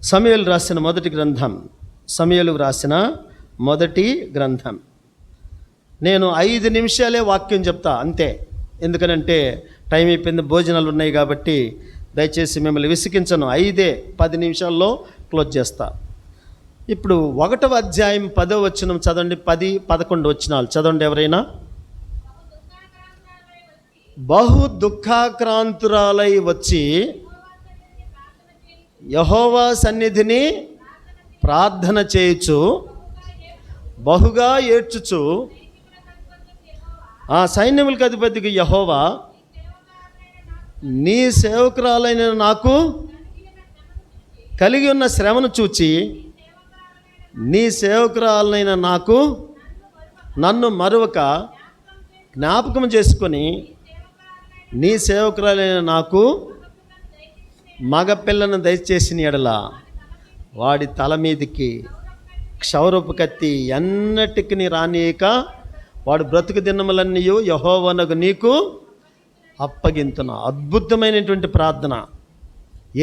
సమూయేలు రాసిన మొదటి గ్రంథం, సమూయేలు రాసిన మొదటి గ్రంథం. నేను 5 నిమిషాలే వాక్యం చెప్తా అంతే, ఎందుకనంటే టైం అయిపోయింది, భోజనాలు ఉన్నాయి కాబట్టి దయచేసి మిమ్మల్ని విసిగించను. 10 నిమిషాల్లో క్లోజ్ చేస్తా. ఇప్పుడు 1వ అధ్యాయం 10వ వచనం చదవండి, 10, 11 వచనాలు చదవండి ఎవరైనా. బహు దుఃఖాక్రాంతురాలై వచ్చి యెహోవా సన్నిధిని ప్రార్థన చేయుచు బహుగా ఏడ్చుచు, ఆ సైన్యములకు అధిపతికి యెహోవా, నీ సేవకురాలైన నాకు కలిగి ఉన్న శ్రమను చూచి నీ సేవకురాలైన నాకు నన్ను మరొక జ్ఞాపకం చేసుకొని నీ సేవకురాలైన నాకు మగపిల్లను దయచేసిన ఎడల వాడి తల మీదికి క్షౌరపు కత్తి ఎన్నటికి రానియక వాడు బ్రతుకు దినములన్నీ యెహోవానగు నీకు అప్పగింతును. అద్భుతమైనటువంటి ప్రార్థన.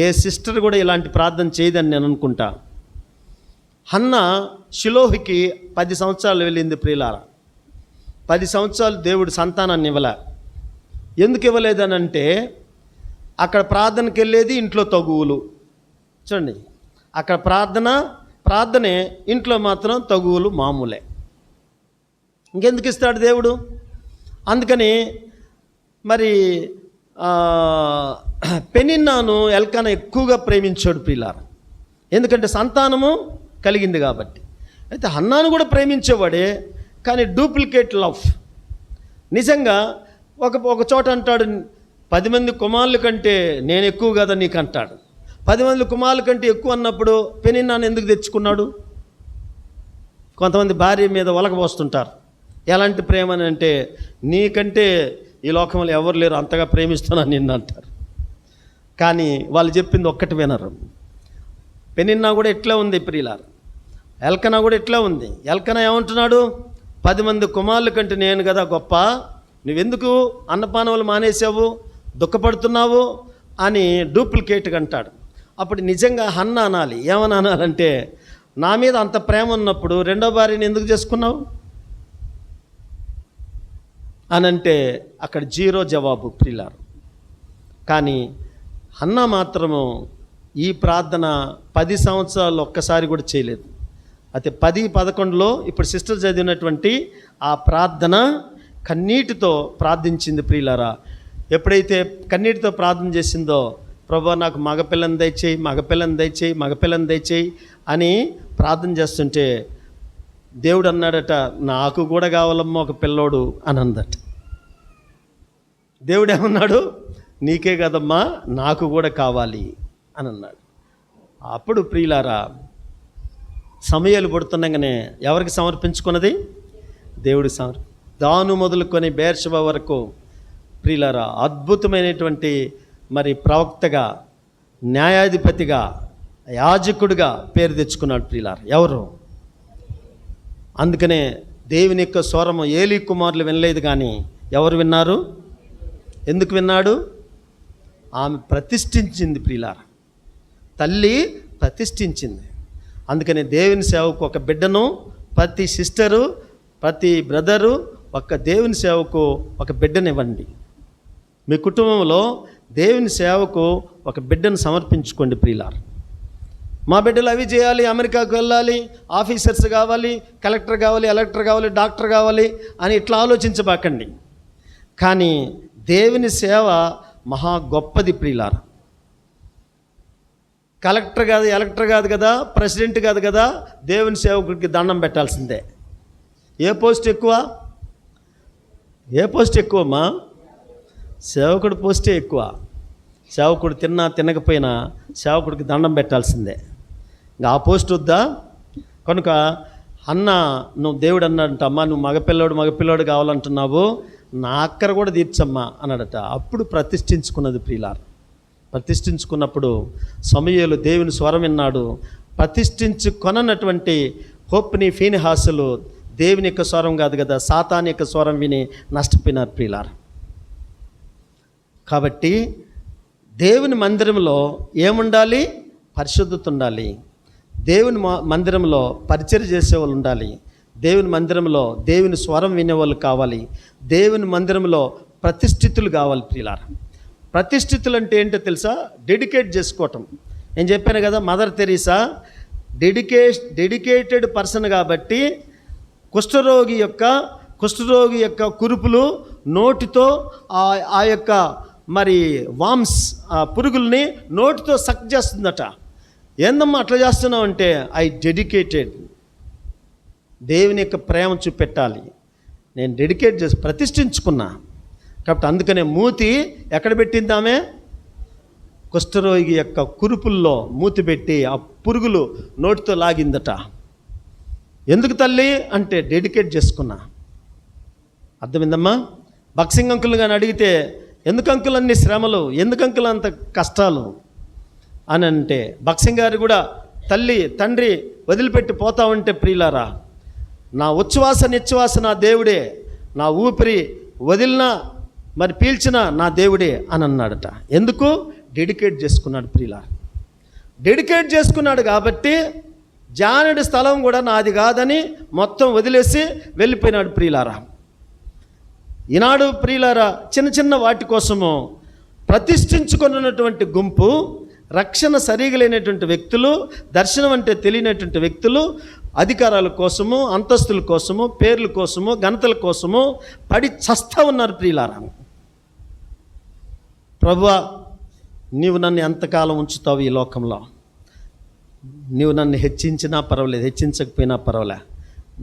ఏ సిస్టర్ కూడా ఇలాంటి ప్రార్థన చేయదని నేను అనుకుంటా. హన్నా షిలోహుకి 10 సంవత్సరాలు వెళ్ళింది ప్రియులారా. 10 సంవత్సరాలు దేవుడు సంతానాన్ని ఇవ్వలే. ఎందుకు ఇవ్వలేదనంటే అక్కడ ప్రార్థనకి వెళ్ళేది ఇంట్లో తగువులు. చూడండి, అక్కడ ప్రార్థనే, ఇంట్లో మాత్రం తగువులు మామూలే. ఇంకెందుకు ఇస్తాడు దేవుడు? అందుకని మరి పెనిన్నాను ఎల్కానా ఎక్కువగా ప్రేమించాడు ప్రియులారా, ఎందుకంటే సంతానము కలిగింది కాబట్టి. అయితే హన్నాను కూడా ప్రేమించేవాడే, కానీ డూప్లికేట్ లవ్. నిజంగా ఒక చోట అంటాడు, 10 మంది కుమారుల కంటే నేను ఎక్కువ కదా నీకు అంటాడు. 10 మంది కుమారుల కంటే ఎక్కువ అన్నప్పుడు పెనిన్నాను ఎందుకు తెచ్చుకున్నాడు? కొంతమంది భార్య మీద ఒలకబోస్తుంటారు. ఎలాంటి ప్రేమ అని అంటే, నీకంటే ఈ లోకంలో ఎవరు లేరు అంతగా ప్రేమిస్తున్నాను నిన్ను అంటారు. కానీ వాళ్ళు చెప్పింది ఒక్కటి వినరు. పెనిన్నా కూడా ఎట్లా ఉంది ప్రియులారా, ఎల్కనా కూడా ఎట్లా ఉంది. ఎల్కనా ఏమంటున్నాడు? 10 మంది కుమారుల కంటే నేను కదా గొప్ప, నువ్వెందుకు అన్నపానములు మానేసావు, దుఃఖపడుతున్నావు అని డూప్లికేట్గా అంటాడు. అప్పుడు నిజంగా హన్నా అనాలి. ఏమని అనాలంటే, నా మీద అంత ప్రేమ ఉన్నప్పుడు రెండో భార్యని ఎందుకు చేసుకున్నావు అనంటే అక్కడ 0 జవాబు ప్రియులారు. కానీ హన్నా మాత్రము ఈ ప్రార్థన 10 సంవత్సరాలు ఒక్కసారి కూడా చేయలేదు. అయితే 10, 11లో ఇప్పుడు సిస్టర్ చదివినటువంటి ఆ ప్రార్థన కన్నీటితో ప్రార్థించింది ప్రియులారా. ఎప్పుడైతే కన్నీటితో ప్రార్థన చేసిందో, ప్రభువా నాకు మగపిల్లని దయచేయి, మగపిల్లని దయచేయి, మగపిల్లని దయచేయి అని ప్రార్థన చేస్తుంటే దేవుడు అన్నాడట, నాకు కూడా కావాలమ్మా ఒక పిల్లోడు అని అందట. దేవుడు ఏమన్నాడు? నీకే కదమ్మా, నాకు కూడా కావాలి అని అన్నాడు. అప్పుడు ప్రియులారా సమూయేలు పుడుతుండగానే ఎవరికి సమర్పించుకున్నది? దేవుడికి దాను మొదలుకొని బెర్షెబా వరకు ప్రియులారా అద్భుతమైనటువంటి మరి ప్రవక్తగా, న్యాయాధిపతిగా, యాజకుడిగా పేరు తెచ్చుకున్నాడు ప్రియులారా. ఎవరు? అందుకనే దేవుని యొక్క స్వరము ఏలీ కుమారులు వినలేదు, కానీ ఎవరు విన్నారు? ఎందుకు విన్నాడు? ఆమె ప్రతిష్ఠించింది ప్రియులారా, తల్లి ప్రతిష్ఠించింది. అందుకని దేవుని సేవకు ఒక బిడ్డను, ప్రతి సిస్టరు, ప్రతి బ్రదరు ఒక దేవుని సేవకు ఒక బిడ్డనివ్వండి. మీ కుటుంబంలో దేవుని సేవకు ఒక బిడ్డను సమర్పించుకోండి ప్రియులారా. మా బిడ్డలు అవి చేయాలి, అమెరికాకు వెళ్ళాలి, ఆఫీసర్స్ కావాలి, కలెక్టర్ కావాలి, ఎలక్టర్ కావాలి, డాక్టర్ కావాలి అని ఇట్లా ఆలోచించబాకండి. కానీ దేవుని సేవ మహా గొప్పది ప్రియులారా. కలెక్టర్ కాదు, ఎలక్టర్ కాదు కదా, ప్రెసిడెంట్ కాదు కదా, దేవుని సేవకుడికి దండం పెట్టాల్సిందే. ఏ పోస్ట్ ఎక్కువ? ఏ పోస్ట్ ఎక్కువమ్మా? సేవకుడి పోస్టే ఎక్కువ. సేవకుడు తిన్నా తినకపోయినా సేవకుడికి దండం పెట్టాల్సిందే. ఇంకా ఆ పోస్ట్ వద్దా? కనుక అన్న, నువ్వు దేవుడు అన్నాడంట, అమ్మా నువ్వు మగపిల్లోడు కావాలంటున్నావు, నా అక్కర కూడా తీర్చమ్మా అన్నాడట. అప్పుడు ప్రతిష్ఠించుకున్నది ప్రియులారా. ప్రతిష్ఠించుకున్నప్పుడు సమూయేలు దేవుని స్వరం విన్నాడు. ప్రతిష్ఠించుకొనటువంటి హోప్ని, ఫీనిహాసులు దేవుని యొక్క స్వరం కాదు కదా, సాతాను యొక్క స్వరం విని నష్టపోయినారు ప్రియులారా. కాబట్టి దేవుని మందిరంలో ఏముండాలి? పరిశుద్ధత ఉండాలి. దేవుని మందిరంలో పరిచర్య చేసేవాళ్ళు ఉండాలి. దేవుని మందిరంలో దేవుని స్వరం వినేవాళ్ళు కావాలి. దేవుని మందిరంలో ప్రతిష్ఠితులు కావాలి ప్రియులారా. ప్రతిష్ఠితులు అంటే ఏంటో తెలుసా? డెడికేట్ చేసుకోవటం. నేను చెప్పాను కదా, మదర్ తెరీసా డెడికేటెడ్ పర్సన్ కాబట్టి కుష్ఠరోగి యొక్క కురుపులు నోటితో ఆ యొక్క మరి వామ్స్ పురుగుల్ని నోటితో సక్ చేస్తుందట. ఏందమ్మా అట్లా చేస్తున్నావు అంటే, ఐ డెడికేటెడ్, దేవుని యొక్క ప్రేమ చూపెట్టాలి, నేను డెడికేట్ చేసి ప్రతిష్ఠించుకున్నా కాబట్టి అందుకనే మూతి ఎక్కడ పెట్టింది ఆమె? కుష్ఠరోగి యొక్క కురుపుల్లో మూతి పెట్టి ఆ పురుగులు నోటితో లాగిందట. ఎందుకు తల్లి అంటే డెడికేట్ చేసుకున్నా. అర్థమైందమ్మా? బక్సింగ్ అంకుల్ కానీ అడిగితే ఎందుకు అంకుల్ అన్ని శ్రమలు, ఎందుకు అంకుల్ అంత కష్టాలు అని అంటే, బక్సింగ్ గారు కూడా తల్లి తండ్రి వదిలిపెట్టి పోతా ఉంటే, ప్రియులారా నా ఉచ్ఛ్వాస నిశ్వాస నా దేవుడే, నా ఊపిరి వదిలినా మరి పీల్చిన నా దేవుడే అని అన్నాడట. ఎందుకు? డెడికేట్ చేసుకున్నాడు ప్రియులారా. డెడికేట్ చేసుకున్నాడు కాబట్టి జానుడి స్థలం కూడా నాది కాదని మొత్తం వదిలేసి వెళ్ళిపోయినాడు ప్రియులారా. ఈనాడు ప్రియులారా చిన్న చిన్న వాటి కోసము ప్రతిష్ఠించుకున్నటువంటి గుంపు, రక్షణ సరిగలేనటువంటి వ్యక్తులు, దర్శనం అంటే తెలియనటువంటి వ్యక్తులు అధికారాల కోసము, అంతస్తుల కోసము, పేర్ల కోసము, ఘనతల కోసము పడి చస్తా ఉన్నారు ప్రియులారా. ప్రభువా, నీవు నన్ను ఎంతకాలం ఉంచుతావు ఈ లోకంలో? నీవు నన్ను హెచ్చించినా పర్వాలేదు, హెచ్చించకపోయినా పర్వాలే,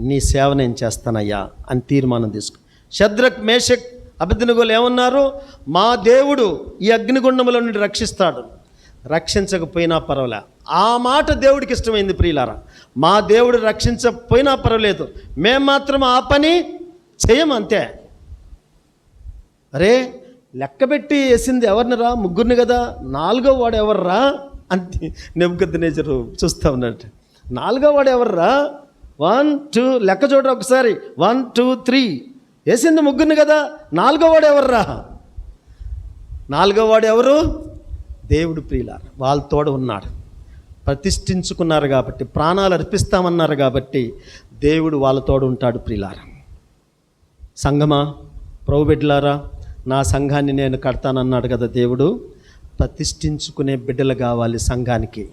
నీ సేవ నేను చేస్తానయ్యా అని తీర్మానం తీసుకో. షద్రక్, మేషక్, అబేద్నెగోలు ఏమన్నారు? మా దేవుడు ఈ అగ్నిగుండముల నుండి రక్షిస్తాడు, రక్షించకపోయినా పర్వాలే. ఆ మాట దేవుడికి ఇష్టమైంది ప్రియులారా. మా దేవుడు రక్షించకపోయినా పర్వాలేదు, మేము మాత్రం ఆ పని చేయము అంతే. అరే లెక్కబెట్టి వేసింది ఎవరినిరా? ముగ్గురిని కదా, నాలుగో వాడు ఎవర్రా అంతే. నెబుకద్నెజరు చూస్తూ ఉన్నట్టు, నాలుగో వాడు ఎవర్రా? 1 2 లెక్క చూడరా ఒకసారి, 1 2 3 వేసింది ముగ్గురిని కదా, నాలుగో వాడు ఎవర్రా? నాలుగో వాడు ఎవరు? దేవుడు ప్రియులారా. వాళ్ళ తోడు ఉన్నాడు. ప్రతిష్ఠించుకున్నారు కాబట్టి, ప్రాణాలు అర్పిస్తామన్నారు కాబట్టి దేవుడు వాళ్ళ తోడు ఉంటాడు ప్రియులారా. సంఘమా, ప్రభు బిడ్డలారా, నా సంఘాన్ని నేను కడతానన్నాడు కదా దేవుడు. ప్రతిష్ఠించుకునే బిడ్డలు కావాలి సంఘానికి,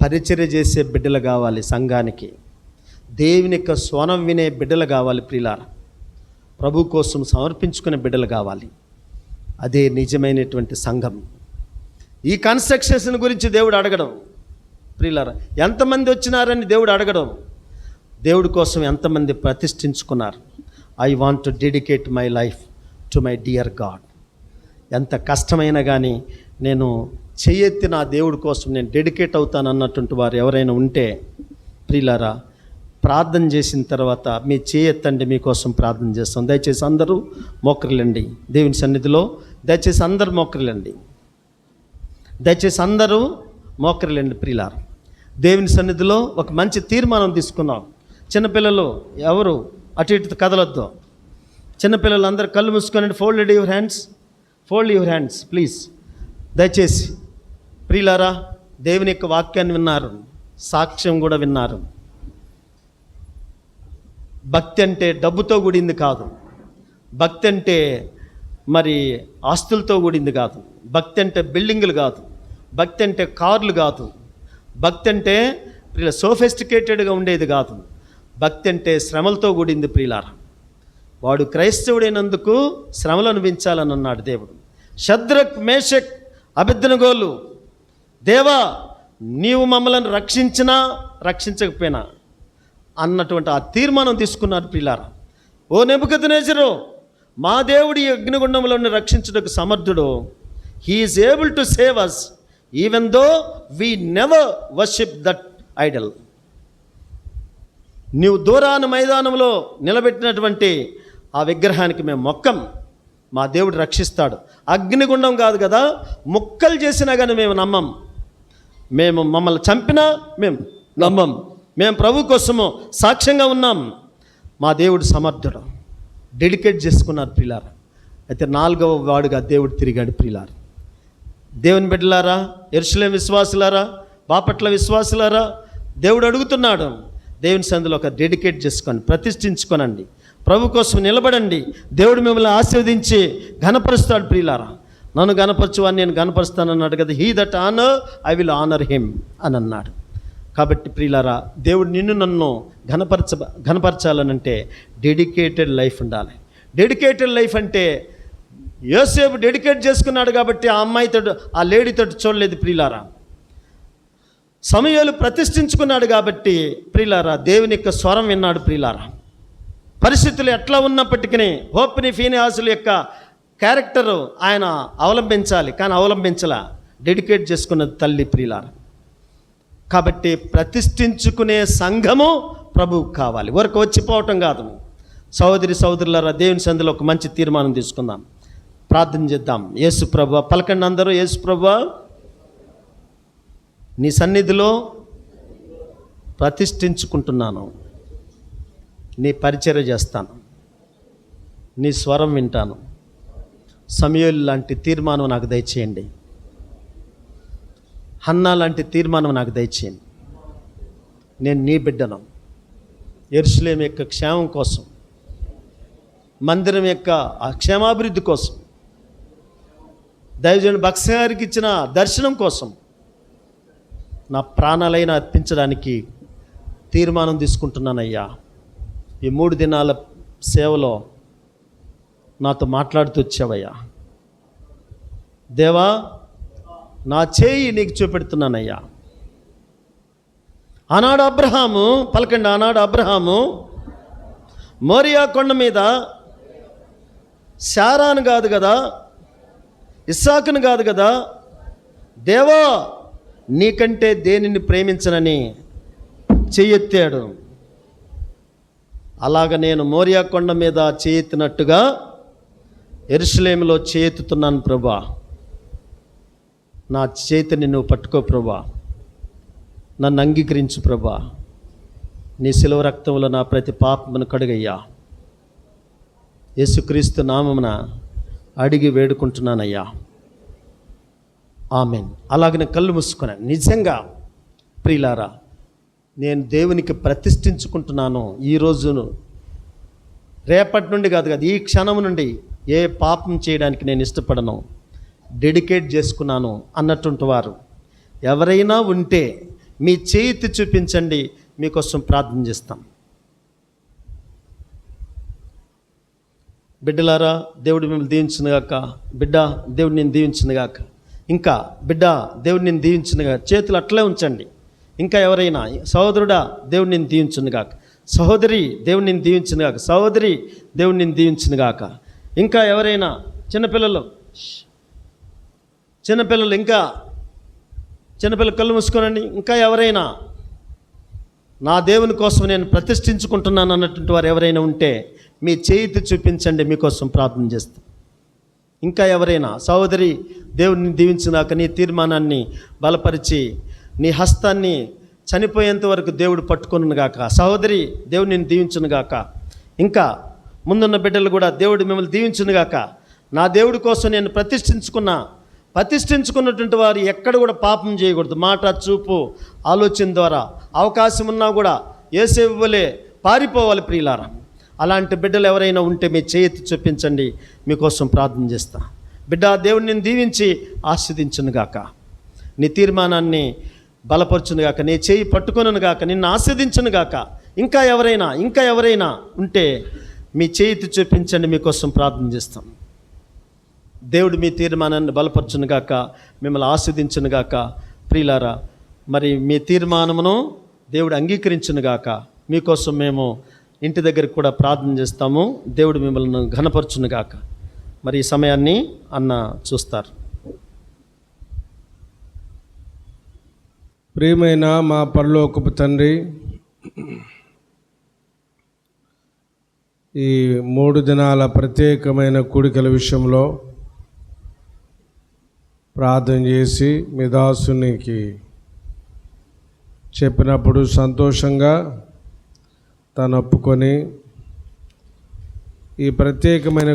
పరిచర్య చేసే బిడ్డలు కావాలి సంఘానికి, దేవుని యొక్క స్వరం వినే బిడ్డలు కావాలి ప్రియులారా. ప్రభు కోసం సమర్పించుకునే బిడ్డలు కావాలి. అదే నిజమైనటువంటి సంఘం. ఈ కన్స్ట్రక్షన్స్ గురించి దేవుడు అడగడం ప్రియులారా. ఎంతమంది వచ్చినారని దేవుడు అడగడం, దేవుడి కోసం ఎంతమంది ప్రతిష్ఠించుకున్నారు. I want to dedicate my life to my dear God. ఎంత కష్టమైనా కానీ నేను చెయ్యెత్తి నా దేవుడి కోసం నేను డెడికేట్ అవుతాను అన్నటువంటి వారు ఎవరైనా ఉంటే ప్రియులారా, ప్రార్థన చేసిన తర్వాత మీ చేయెత్తండి, మీకోసం ప్రార్థన చేస్తాం. దయచేసి అందరూ మోకరిల్లండి దేవుని సన్నిధిలో. దయచేసి అందరూ మోకరిల్లండి, దయచేసి అందరూ మోకరిల్లండి ప్రియులారా. దేవుని సన్నిధిలో ఒక మంచి తీర్మానం తీసుకున్నాం. చిన్నపిల్లలు ఎవరు అటు ఇటు కదలొద్దు. చిన్నపిల్లలు అందరూ కళ్ళు మూసుకోనండి. Fold your hands please. దయచేసి ప్రియులారా, దేవుని యొక్క వాక్యాన్ని విన్నారు, సాక్ష్యం కూడా విన్నారు. భక్తి అంటే డబ్బుతో కూడింది కాదు, భక్తి అంటే మరి ఆస్తులతో కూడింది కాదు, భక్తి అంటే బిల్డింగులు కాదు, భక్తి అంటే కార్లు కాదు, భక్తి అంటే సోఫిస్టికేటెడ్గా ఉండేది కాదు. భక్తి అంటే శ్రమలతో కూడింది ప్రియులారా. వాడు క్రైస్తవుడైనందుకు శ్రమలు అనుభవించాలని అన్నాడు దేవుడు. షద్రక్, మేషక్, అబేద్నెగోలు, దేవా నీవు మమ్మల్ని రక్షించినా రక్షించకపోయినా అన్నటువంటి ఆ తీర్మానం తీసుకున్నారు ప్రియులారా. ఓ నెబుకద్నెజరు, మా దేవుడి అగ్నిగుండంలో రక్షించుటకు సమర్థుడు. He is able to save us even though we never worship that idol. నీవు దూరాన మైదానంలో నిలబెట్టినటువంటి ఆ విగ్రహానికి మేము మొక్కం, మా దేవుడు రక్షిస్తాడు. అగ్నిగుండం కాదు కదా, ముక్కలు చేసినా కానీ మేము నమ్మం. మేము మమ్మల్ని చంపినా మేము నమ్మం. మేము ప్రభు కోసము సాక్ష్యంగా ఉన్నాం. మా దేవుడు సమర్థుడు. డెడికేట్ చేసుకున్నారు ప్రియులారా. అయితే 4వ వాడుగా దేవుడు తిరిగాడు ప్రియులారా. దేవుని బిడ్డలారా, యెరూషలేము విశ్వాసులారా, బాపట్ల విశ్వాసులారా, దేవుడు అడుగుతున్నాడు, దేవుని సన్నిధిలో ఒక డెడికేట్ చేసుకొని ప్రతిష్ఠించుకోనండి, ప్రభు కోసం నిలబడండి. దేవుడు మిమ్మల్ని ఆశీర్వదించి ఘనపరుస్తాడు. ప్రియులారా, నన్ను ఘనపరచువాన్ని నేను ఘనపరుస్తానన్నాడు కదా. He that honour I will honour him అని అన్నాడు. కాబట్టి ప్రియులారా, దేవుడు నిన్ను నన్ను ఘనపరచాలనంటే డెడికేటెడ్ లైఫ్ ఉండాలి. డెడికేటెడ్ లైఫ్ అంటే యోసేపు డెడికేట్ చేసుకున్నాడు కాబట్టి ఆ అమ్మాయితో, ఆ లేడీతో చూడలేదు. ప్రియులారా, సమూయేలు ప్రతిష్ఠించుకున్నాడు కాబట్టి ప్రియులారా, దేవుని యొక్క స్వరం విన్నాడు. ప్రియులారా, పరిస్థితులు ఎట్లా ఉన్నప్పటికీ హోప్ని ఫీనిహాసుల యొక్క క్యారెక్టరు ఆయన అవలంబించాలి, కానీ అవలంబించలా. డెడికేట్ చేసుకున్నది తల్లి. ప్రియులారా, కాబట్టి ప్రతిష్ఠించుకునే సంఘము ప్రభువుకు కావాలి, వరకు వచ్చిపోవటం కాదు. సహోదరి సహోదరులారా, దేవుని సంధిలో ఒక మంచి తీర్మానం తీసుకుందాం, ప్రార్థన చేద్దాం. యేసు ప్రభువా, పలకండి అందరూ, యేసు ప్రభువా, నీ సన్నిధిలో ప్రతిష్ఠించుకుంటున్నాను, నీ పరిచర్య చేస్తాను, నీ స్వరం వింటాను. సమూయేలు లాంటి తీర్మానం నాకు దయచేయండి, హన్నా లాంటి తీర్మానం నాకు దయచేయండి. నేను నీ బిడ్డను. యెరూషలేము యొక్క క్షేమం కోసం, మందిరం యొక్క క్షేమాభివృద్ధి కోసం, దైవజనుడు భక్త గారికి ఇచ్చిన దర్శనం కోసం నా ప్రాణాలైనా అర్పించడానికి తీర్మానం తీసుకుంటున్నానయ్యా. ఈ 3 దినాల సేవలో నాతో మాట్లాడుతూ వచ్చావయ్యా. దేవా, నా చేయి నీకు చూపెడుతున్నానయ్యా. ఆనాడు అబ్రహాము, పలకండి, ఆనాడు అబ్రహాము మోరియా కొండ మీద శారాను కాదు కదా, ఇస్సాకును కాదు కదా, దేవా నీకంటే దేనిని ప్రేమించనని చెయ్యెత్తాడు. అలాగ నేను మోరియా కొండ మీద చేయెత్తినట్టుగా యెరూషలేములో చేయెత్తుతున్నాను ప్రభా. నా చేతిని నువ్వు పట్టుకో ప్రభా, నన్ను అంగీకరించు ప్రభా. నీ శిలువ రక్తంలో నా ప్రతి పాపమును కడుగయ్యా. యేసుక్రీస్తు నామమున అడిగి వేడుకుంటున్నానయ్యా, ఆమెన్. అలాగనే కళ్ళు మూసుకున్నాను. నిజంగా ప్రియులారా, నేను దేవునికి ప్రతిష్ఠించుకుంటున్నాను. ఈ రోజును, రేపటి నుండి కాదు కదా, ఈ క్షణం నుండి ఏ పాపం చేయడానికి నేను ఇష్టపడను, డెడికేట్ చేసుకున్నాను అన్నటువంటి వారు ఎవరైనా ఉంటే మీ చేతి చూపించండి, మీకోసం ప్రార్థన చేస్తాం. బిడ్డలారా, దేవుడు మిమ్మల్ని దీవించునుగాక. బిడ్డ, దేవుడు నేను దీవించునుగాక. ఇంకా బిడ్డ, దేవుడు నేను దీవించునుగాక. చేతులు అట్లే ఉంచండి. ఇంకా ఎవరైనా, సహోదరుడా, దేవుడు నేను దీవించునుగాక. సహోదరి, దేవుడు నేను దీవించునుగాక. సహోదరి, దేవుడు నేను దీవించునుగాక. ఇంకా ఎవరైనా, చిన్నపిల్లలు, ఇంకా చిన్నపిల్లలు కళ్ళు మూసుకోనండి. ఇంకా ఎవరైనా, నా దేవుని కోసం నేను ప్రతిష్ఠించుకుంటున్నాను అన్నటువంటి వారు ఎవరైనా ఉంటే మీ చేతి చూపించండి, మీకోసం ప్రార్థన చేస్తాం. ఇంకా ఎవరైనా, సహోదరి, దేవుడిని దీవించినాక నీ తీర్మానాన్ని బలపరిచి నీ హస్తాన్ని చనిపోయేంత వరకు దేవుడు పట్టుకొనుగాక. సహోదరి, దేవుడు నిన్ను దీవించునుగాక. ఇంకా ముందున్న బిడ్డలు కూడా దేవుడు మిమ్మల్ని దీవించునుగాక. నా దేవుడి కోసం నేను ప్రతిష్ఠించుకున్నటువంటి వారు ఎక్కడ కూడా పాపం చేయకూడదు. మాట, చూపు, ఆలోచన ద్వారా అవకాశం ఉన్నా కూడా యోసేపు వలె పారిపోవాలి. ప్రియులారా, అలాంటి బిడ్డలు ఎవరైనా ఉంటే మీ చేతి చూపించండి, మీకోసం ప్రార్థన చేస్తా. బిడ్డ, దేవుడిని నేను దీవించి ఆస్వాదించునుగాక, నీ తీర్మానాన్ని బలపరచునుగాక, నీ చేయి పట్టుకొనుగాక, నిన్ను ఆస్వాదించునుగాక. ఇంకా ఎవరైనా ఉంటే మీ చేతి చూపించండి, మీకోసం ప్రార్థన చేస్తాం. దేవుడు మీ తీర్మానాన్ని బలపరచునుగాక, మిమ్మల్ని ఆస్వాదించునుగాక. ప్రియులారా, మరి మీ తీర్మానమును దేవుడు అంగీకరించునుగాక. మీకోసం మేము ఇంటి దగ్గరికి కూడా ప్రార్థన చేస్తాము. దేవుడు మిమ్మల్ని ఘనపరచునుగాక. మరి ఈ సమయాన్ని అన్న చూస్తారు. ప్రియమైన మా పరలోకపు తండ్రి, ఈ 3 దినాల ప్రత్యేకమైన కూడికల విషయంలో ప్రార్థన చేసి మీ దాసునికి చెప్పినప్పుడు సంతోషంగా తను ఒప్పుకొని ఈ ప్రత్యేకమైన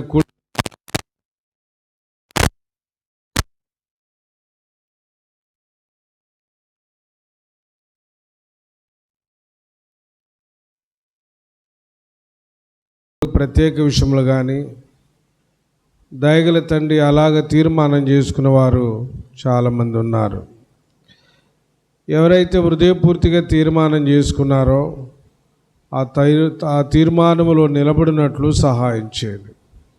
ప్రత్యేక విషయంలో కానీ దయగల తండ్రి అలాగ తీర్మానం చేసుకున్న వారు చాలామంది ఉన్నారు. ఎవరైతే హృదయపూర్తిగా తీర్మానం చేసుకున్నారో ఆ తీర్మానములో నిలబడినట్లు సహాయం చేయండి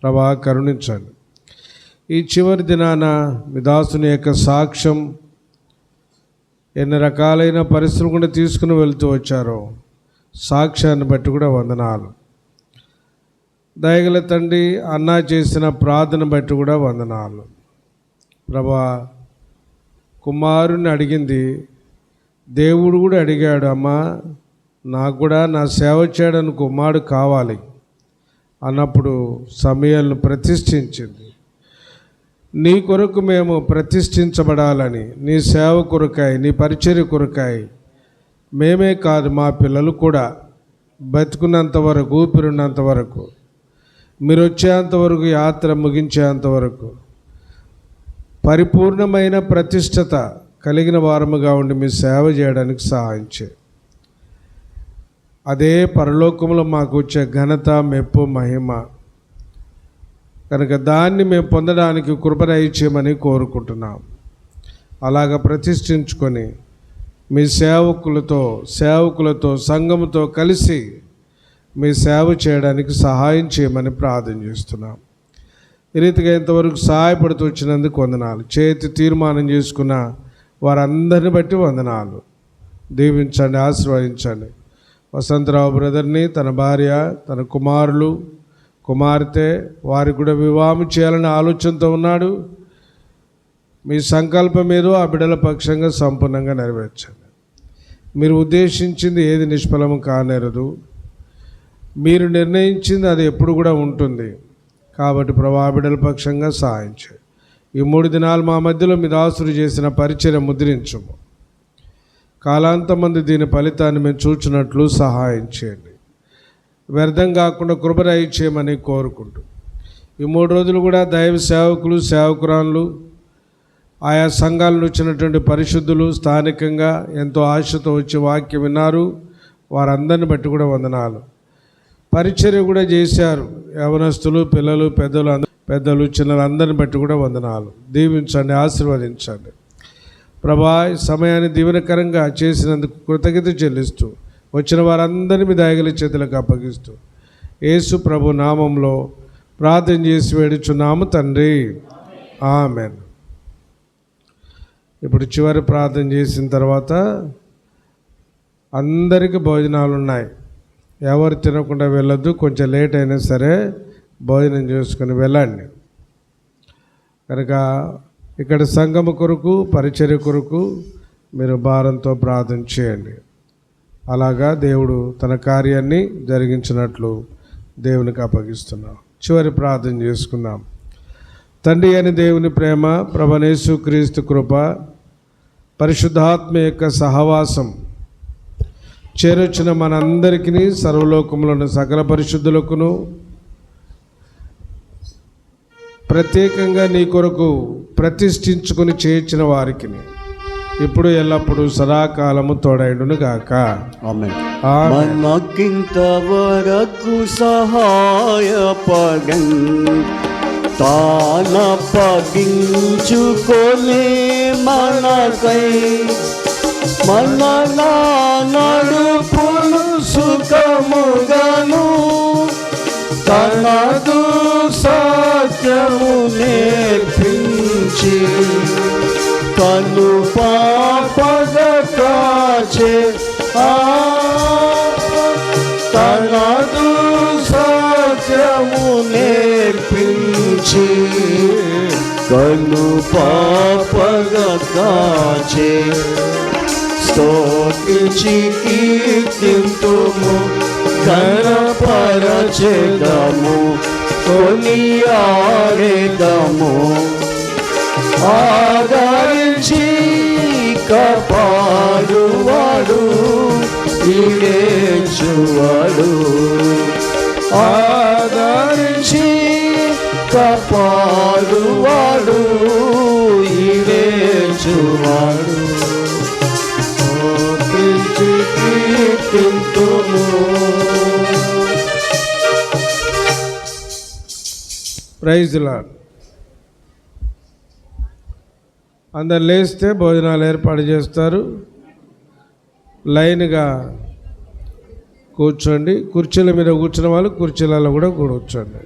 ప్రభా, కరుణించండి. ఈ చివరి దినాన మీ దాసుని యొక్క సాక్ష్యం ఎన్ని రకాలైన పరిస్థితులు కూడా తీసుకుని వెళ్తూ వచ్చారో సాక్ష్యాన్ని బట్టి కూడా వందనాలు. దయగల తండ్రి అన్నా చేసిన ప్రార్థన బట్టి కూడా వందనాలు ప్రభా. కుమారుని అడిగింది దేవుడు కూడా అడిగాడు, అమ్మా నాకు కూడా నా సేవ చేయడానికి కుమారుడు కావాలి అన్నప్పుడు సమయాలను ప్రతిష్ఠించింది. నీ కొరకు మేము ప్రతిష్ఠించబడాలని, నీ సేవ కొరకాయి, నీ పరిచర్య కొరకాయి మేమే కాదు మా పిల్లలు కూడా బతుకున్నంత వరకు, ఊపిరినంత వరకు, మీరు వచ్చేంతవరకు, యాత్ర ముగించేంతవరకు పరిపూర్ణమైన ప్రతిష్టత కలిగిన వారముగా ఉండి మీ సేవ చేయడానికి సహాయం చేయి. అదే పరలోకంలో మాకు వచ్చే ఘనత, మెప్పు, మహిమ కనుక దాన్ని మేము పొందడానికి కృప దయచేయమని కోరుకుంటున్నాం. అలాగ ప్రతిష్ఠించుకొని మీ సేవకులతో సంఘముతో కలిసి మీ సేవ చేయడానికి సహాయం చేయమని ప్రార్థన చేస్తున్నాం. ఈ రీతిగా ఇంతవరకు సహాయపడుతూ వచ్చినందుకు వందనాలు. చేతి తీర్మానం చేసుకున్న వారందరిని బట్టి వందనాలు. దీవించండి, ఆశీర్వదించండి. వసంతరావు బ్రదర్ని, తన భార్య, తన కుమారులు, కుమార్తె, వారికి కూడా వివాహం చేయాలని ఆలోచనతో ఉన్నాడు. మీ సంకల్పం ఏదో ఆ బిడ్డల పక్షంగా సంపూర్ణంగా నెరవేర్చండి. మీరు ఉద్దేశించింది ఏది నిష్ఫలము కానేరదు. మీరు నిర్ణయించింది అది ఎప్పుడు కూడా ఉంటుంది. కాబట్టి ప్రభా, బిడ్డల పక్షంగా సహాయం చేయి. ఈ 3 దినాలు మా మధ్యలో మీ దాసులు చేసిన పరిచర్య ముద్రించము. కాలాంతమంది దీని ఫలితాన్ని మేము చూచినట్లు సహాయం చేయండి. వ్యర్థం కాకుండా కృప దయచేయమని కోరుకుంటూ ఈ 3 రోజులు కూడా దైవ సేవకులు, సేవకురాళ్ళు, ఆయా సంఘాలను వచ్చినటువంటి పరిశుద్ధులు, స్థానికంగా ఎంతో ఆశతో వచ్చి వాక్యం విన్నారు. వారందరిని బట్టి కూడా వందనాలు. పరిచర్య కూడా చేశారు. యవనస్తులు, పిల్లలు, పెద్దలు, చిన్నలు అందరిని బట్టి కూడా వందనాలు. దీవించండి, ఆశీర్వదించండి ప్రభా. సమయాన్ని దీవెనకరంగా చేసినందుకు కృతజ్ఞత చెల్లిస్తూ వచ్చిన వారందరినీ మీ దయగల చేతులకు అప్పగిస్తూ యేసు ప్రభు నామంలో ప్రార్థన చేసి వేడుచున్నాము తండ్రి, ఆమెన్. ఇప్పుడు చివరి ప్రార్థన చేసిన తర్వాత అందరికీ భోజనాలు ఉన్నాయి. ఎవరు తినకుండా వెళ్ళొద్దు. కొంచెం లేట్ అయినా సరే భోజనం చేసుకుని వెళ్ళండి. కనుక ఇక్కడ సంఘము కొరకు, పరిచర్య కొరకు మీరు భారంతో ప్రార్థన చేయండి. అలాగా దేవుడు తన కార్యాన్ని జరిగించినట్లు దేవునికి అప్పగిస్తున్నాం. చివరి ప్రార్థన చేసుకుందాం. తండ్రి అని దేవుని ప్రేమ, ప్రభువైన యేసుక్రీస్తు కృప, పరిశుద్ధాత్మ యొక్క సహవాసం చేరొచ్చిన మనందరికీ, సర్వలోకంలోని సకల పరిశుద్ధులకును, ప్రత్యేకంగా నీ కొరకు ప్రతిష్ఠించుకుని చేర్చిన వారికి ఇప్పుడు ఎల్లప్పుడూ సదాకాలము తోడైండును గాక. ఆమేన్. మనకింతవరకు సహాయపడన్ తానప్పగించుకొని మనకై మన నడుపును సుఖముగను తనదు సత్యము నేర్పించి కను పాపగ కాచే తనదు సత్యము నేర్పించి కను పాపగ కాచే స్తోత్రించి కీర్తింతుము ఘనపరచెదము కొనియాడెదము ఆదరించి కాపాడువాడు ఈడేచువాడు ఆదరించి కాపాడువాడు ఈడేచువాడు కీర్తింతుము ప్రైజ్ లార్డ్. అందరు లేస్తే భోజనాలు ఏర్పాటు చేస్తారు. లైన్గా కూర్చోండి. కుర్చీల మీద కూర్చున్న వాళ్ళు కుర్చీలలో కూడా కూర్చోండి.